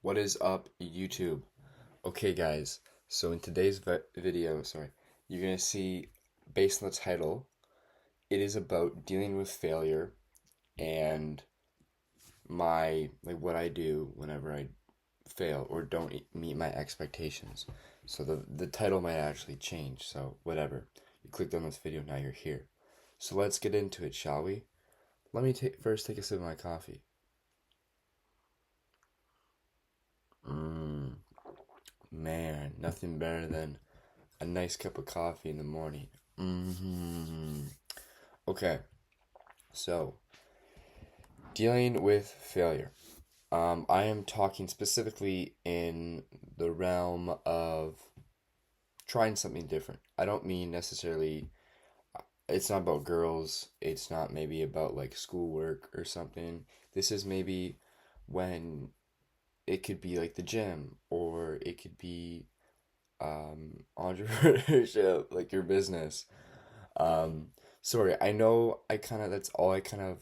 What is up, YouTube? Okay, guys, so in today's video, you're gonna see, based on the title, it is about dealing with failure and what I do whenever I fail or don't meet my expectations. So the title might actually change, so whatever. You clicked on this video, now you're here. So let's get into it, shall we? Let me first take a sip of my coffee. Mmm, man, nothing better than a nice cup of coffee in the morning. hmm Okay, so dealing with failure. I am talking specifically in the realm of trying something different. I don't mean necessarily, it's not about girls, it's not maybe about like schoolwork or something. This is maybe when it could be like the gym, or it could be entrepreneurship, like your business. Um, Sorry, I know that's all I kind of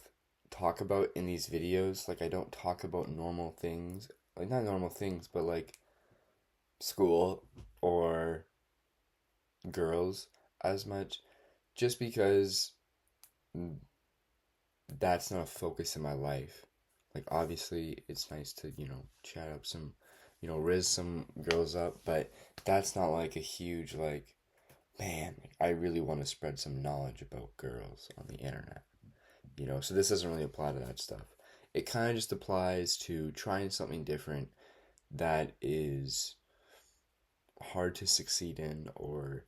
talk about in these videos. Like, I don't talk about normal things, like, not normal things, but like school or girls as much, just because that's not a focus in my life. Like, obviously, it's nice to, chat up some, riz some girls up, but that's not like a huge, like, man, like, I really want to spread some knowledge about girls on the internet. So this doesn't really apply to that stuff. It kind of just applies to trying something different that is hard to succeed in, or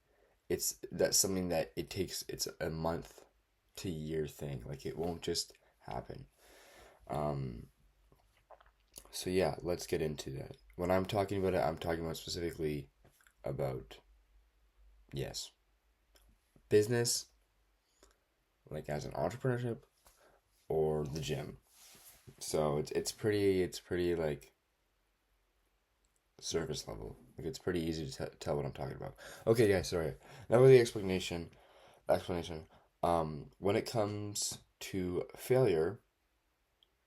that's something that it's a month to year thing. Like, it won't just happen. Um, so yeah, let's get into that. When I'm talking about it, I'm talking about specifically about, yes, business, like as an entrepreneurship, or the gym. So it's pretty like surface level. Like, it's pretty easy to tell what I'm talking about. Okay, guys, sorry. Now with the explanation. When it comes to failure,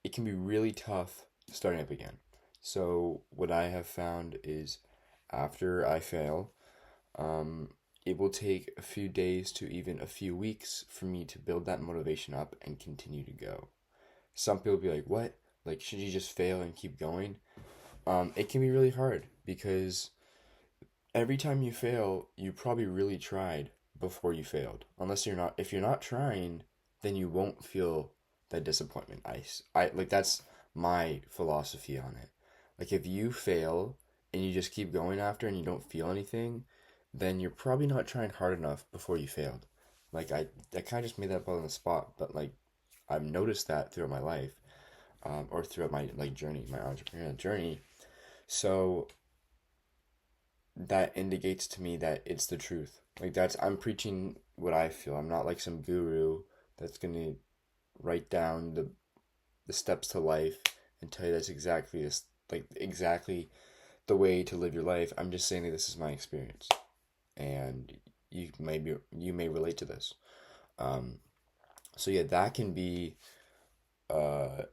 it can be really tough starting up again. So what I have found is, after I fail, um, it will take a few days to even a few weeks for me to build that motivation up and continue to go. Some people be like, "What? Like, should you just fail and keep going?" It can be really hard because every time you fail, you probably really tried before you failed. If you're not trying, then you won't feel that disappointment. I like, that's my philosophy on it. Like, if you fail and you just keep going after and you don't feel anything, then you're probably not trying hard enough before you failed. Like, I kind of just made that up on the spot, but like, I've noticed that throughout my life, or throughout my like journey, my entrepreneurial journey. So that indicates to me that it's the truth. Like, I'm preaching what I feel. I'm not like some guru that's gonna write down the steps to life and tell you that's exactly the way to live your life. I'm just saying that this is my experience, and you may relate to this. Um, so yeah, that can be uh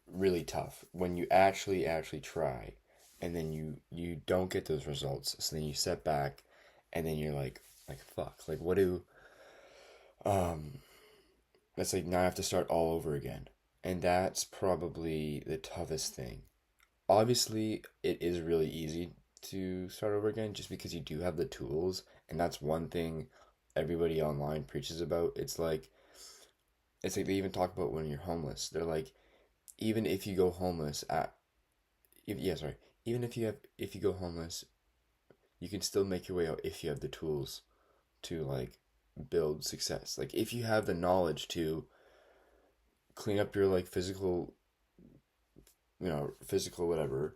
really tough when you actually try, and then you don't get those results, so then you set back, and then you're like, fuck, like, what do um that's like, now I have to start all over again. And that's probably the toughest thing. Obviously, it is really easy to start over again, just because you do have the tools, and that's one thing everybody online preaches about. It's like they even talk about when you're homeless. They're like, even if you go homeless at if, yeah, sorry. Even if you go homeless, you can still make your way out if you have the tools to, like, build success. Like, if you have the knowledge to clean up your, like, physical whatever,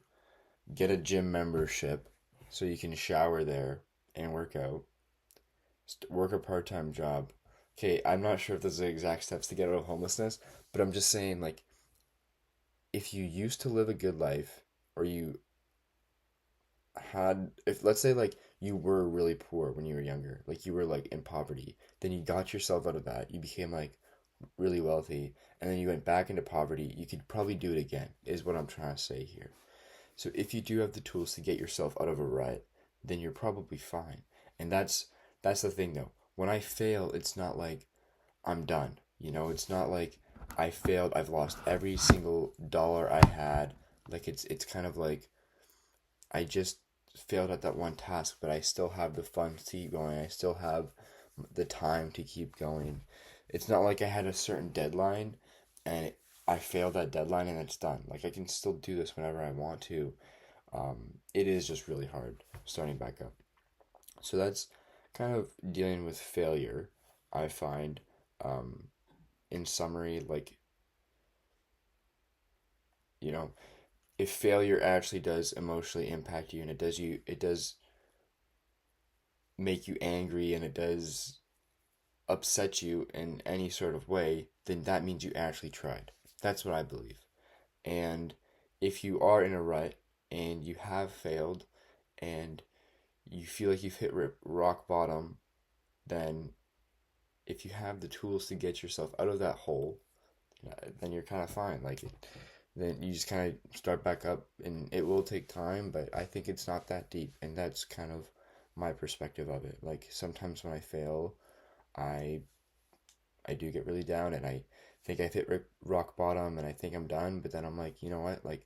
get a gym membership so you can shower there and work out, work a part-time job. Okay, I'm not sure if those are the exact steps to get out of homelessness, but I'm just saying, like, if you used to live a good life, or you had if let's say, like, you were really poor when you were younger, like, you were like in poverty, then you got yourself out of that, you became like really wealthy, and then you went back into poverty, you could probably do it again, is what I'm trying to say here. So if you do have the tools to get yourself out of a rut, then you're probably fine. And that's the thing though. When I fail, it's not like I'm done. It's not like I failed, I've lost every single dollar I had. Like it's kind of like I just failed at that one task, but I still have the funds to keep going. I still have the time to keep going. It's not like I had a certain deadline and I failed that deadline and it's done. Like I can still do this whenever I want to. It is just really hard starting back up. So that's kind of dealing with failure, I find. Um, in summary, like, you know, if failure actually does emotionally impact you and it does make you angry and it does upset you in any sort of way, then that means you actually tried. That's what I believe. And if you are in a rut and you have failed and you feel like you've hit rock bottom, then if you have the tools to get yourself out of that hole, then you're kind of fine. Like, then you just kind of start back up, and it will take time, but I think it's not that deep, and that's kind of my perspective of it. Like sometimes when I fail, I I do get really down, and I think I've hit rock bottom, and I think I'm done, but then I'm like, you know what, like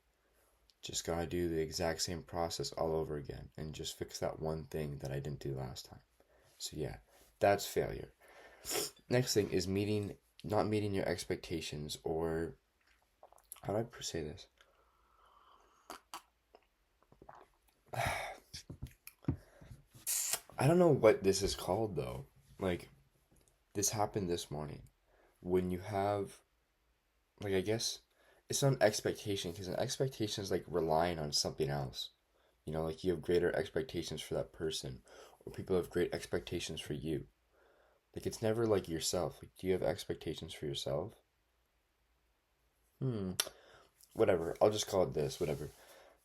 just gotta do the exact same process all over again, and just fix that one thing that I didn't do last time. So yeah, that's failure. Next thing is not meeting your expectations, or how do I say this? I don't know what this is called though. Like this happened this morning. When you have like I guess it's not an expectation because an expectation is like relying on something else. Like you have greater expectations for that person, or people have great expectations for you. Like it's never like yourself. Like, do you have expectations for yourself? Hmm. Whatever. I'll just call it this. Whatever.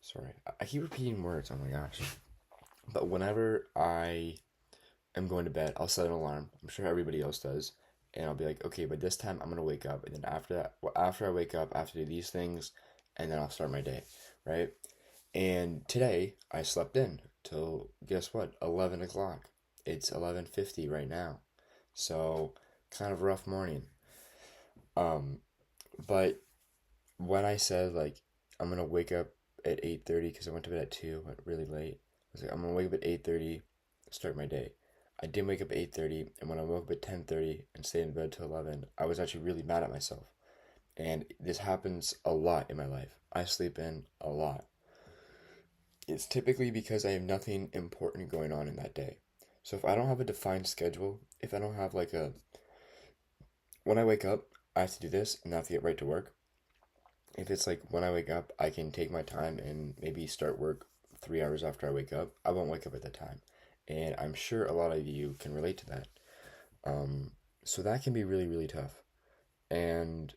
Sorry. I keep repeating words. Oh my gosh. But whenever I am going to bed, I'll set an alarm. I'm sure everybody else does. And I'll be like, okay, but this time I'm gonna wake up. And then after that, well, after I wake up, I have to do these things, and then I'll start my day, right? And today I slept in till guess what? 11 o'clock. It's 11:50 right now. So kind of rough morning. Um, but when I said like I'm gonna wake up at 8:30 because I went to bed at 2, went really late. I was like I'm gonna wake up at 8:30, start my day. I didn't wake up at 8:30, and when I woke up at 10:30 and stayed in bed till 11, I was actually really mad at myself. And this happens a lot in my life. I sleep in a lot. It's typically because I have nothing important going on in that day. So if I don't have a defined schedule, if I don't have like when I wake up, I have to do this and I have to get right to work. If it's like when I wake up, I can take my time and maybe start work 3 hours after I wake up, I won't wake up at that time. And I'm sure a lot of you can relate to that. Um, so that can be really, really tough. And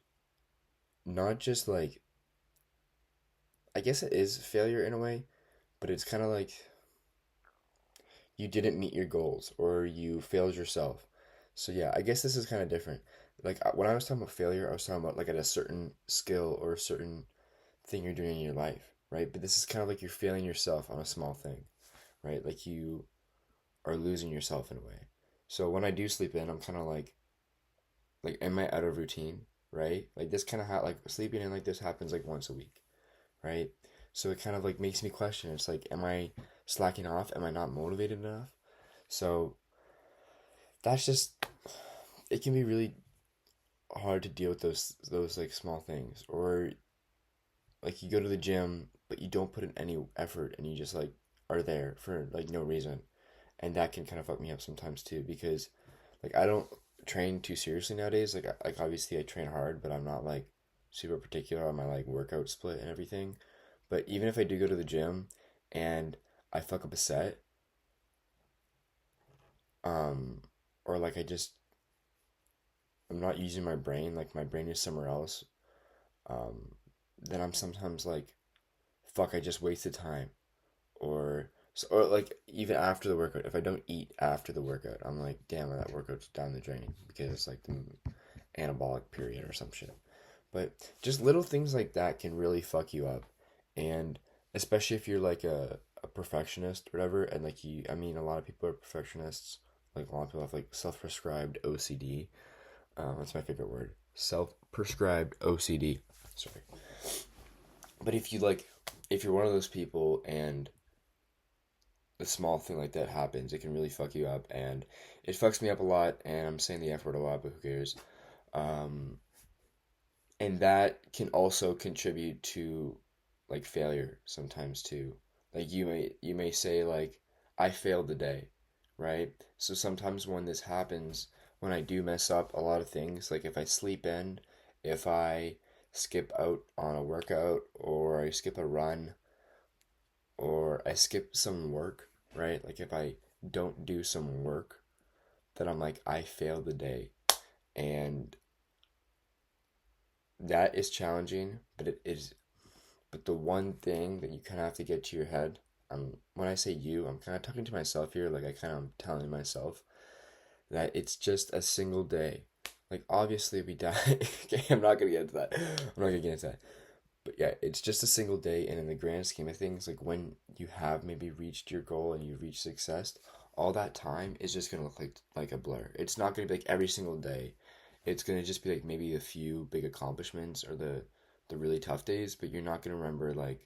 not just like, I guess it is failure in a way, but it's kind of like you didn't meet your goals or you failed yourself. So yeah, I guess this is kind of different. Like when I was talking about failure, I was talking about like at a certain skill or a certain thing you're doing in your life, right? But this is kind of like you're failing yourself on a small thing, right? Like you are losing yourself in a way. So when I do sleep in, I'm kind of like am I out of routine, right? Like this kind of like sleeping in like this happens like once a week, right? So it kind of like makes me question. It's like, am I slacking off? Am I not motivated enough? So that's just it can be really hard to deal with those like small things, or like you go to the gym but you don't put in any effort and you just like are there for like no reason, and that can kind of fuck me up sometimes too because like I don't train too seriously nowadays. Like obviously I train hard, but I'm not like super particular on my like workout split and everything. But even if I do go to the gym and I fuck up a set, um, or like I'm not using my brain, like my brain is somewhere else, um, then I'm sometimes like, fuck, I just wasted time. Or like even after the workout, if I don't eat after the workout, I'm like, damn, that workout's down the drain because it's like the anabolic period or some shit. But just little things like that can really fuck you up. And especially if you're like a perfectionist or whatever, and like I mean, a lot of people are perfectionists. Like a lot of people have like self-prescribed OCD. That's my favorite word. Self-prescribed OCD. Sorry. But if you're one of those people and a small thing like that happens, it can really fuck you up, and it fucks me up a lot. And I'm saying the F word a lot, but who cares? Um, and that can also contribute to like failure sometimes too. Like you may say like I failed today, right? So sometimes when this happens, when I do mess up a lot of things, like if I sleep in, if I skip out on a workout, or I skip a run, or I skip some work, right? Like if I don't do some work, then I'm like I failed the day. And that is challenging, but it is. But the one thing that you kind of have to get to your head, when I say you, I'm kind of talking to myself here. Like I kind of am telling myself that it's just a single day. Like obviously we die. Okay, I'm not gonna get into that. I'm not gonna get into that. But yeah, it's just a single day, and in the grand scheme of things, like when you have maybe reached your goal and you've reached success, all that time is just gonna look like a blur. It's not gonna be like every single day. It's gonna just be like maybe a few big accomplishments or the really tough days, but you're not gonna remember like,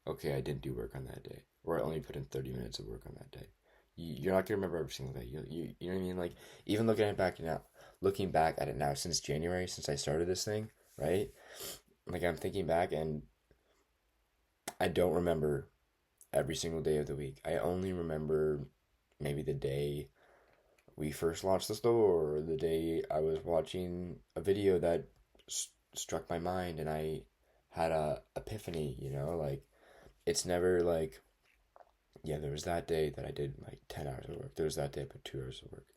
okay, I didn't do work on that day, or I only put in 30 minutes of work on that day. You're not gonna remember every single day. You know what I mean? Like even looking back at it now, since January, since I started this thing, right? Like I'm thinking back, and I don't remember every single day of the week. I only remember maybe the day we first launched the store, or the day I was watching a video that struck my mind and I had a epiphany, like it's never like, yeah, there was that day that I did like 10 hours of work. There was that day I put 2 hours of work.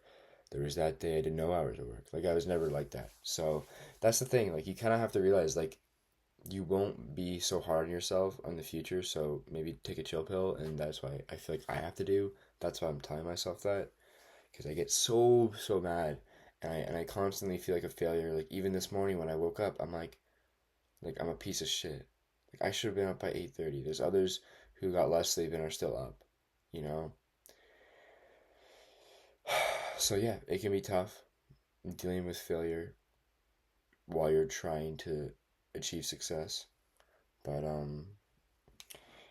There was that day I did no hours of work. Like I was never like that. So that's the thing. Like you kind of have to realize like you won't be so hard on yourself in the future. So maybe take a chill pill, and that's why I feel like I have to do. That's why I'm telling myself that, because I get so mad, and I constantly feel like a failure. Like even this morning when I woke up, I'm like I'm a piece of shit. Like I should have been up by 8:30. There's others who got less sleep and are still up, you know. So yeah, it can be tough dealing with failure while you're trying to achieve success. But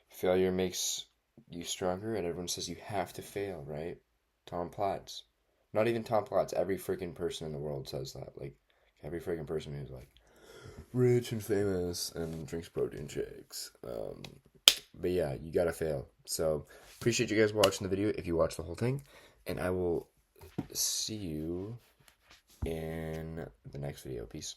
failure makes you stronger, and everyone says you have to fail, right? Tom Platz. Not even Tom Platz. Every freaking person in the world says that. Like every freaking person who's like rich and famous and drinks protein shakes. But yeah, you gotta fail. So appreciate you guys watching the video if you watch the whole thing, and I will see you in the next video. Peace.